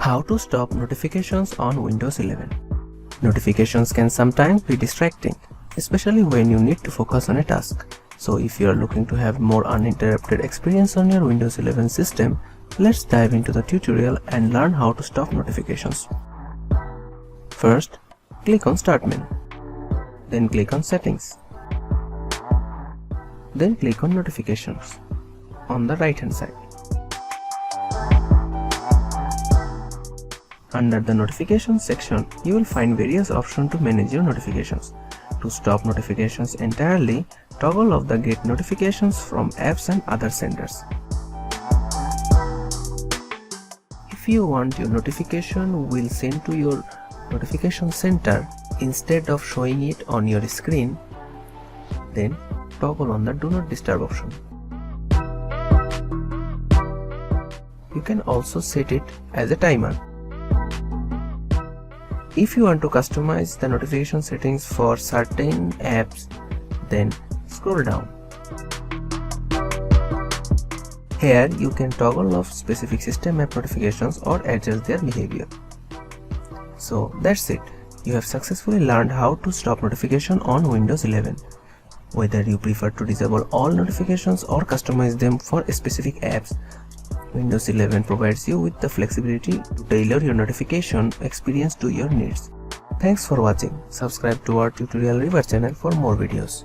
How to stop notifications on Windows 11. Notifications can sometimes be distracting, especially when you need to focus on a task. So if you are looking to have more uninterrupted experience on your Windows 11 system, let's dive into the tutorial and learn how to stop notifications. First, click on Start menu. Then click on Settings. Then click on Notifications on the right hand side. Under the Notifications section, you will find various options to manage your notifications. To stop notifications entirely, toggle off the Get Notifications from apps and other senders. If you want your notification will send to your notification center instead of showing it on your screen, then toggle on the Do Not Disturb option. You can also set it as a timer. If you want to customize the notification settings for certain apps, then scroll down. Here you can toggle off specific system app notifications or adjust their behavior. So that's it. You have successfully learned how to stop notification on Windows 11. Whether you prefer to disable all notifications or customize them for specific apps, Windows 11 provides you with the flexibility to tailor your notification experience to your needs. Thanks for watching. Subscribe to our Tutorial River channel for more videos.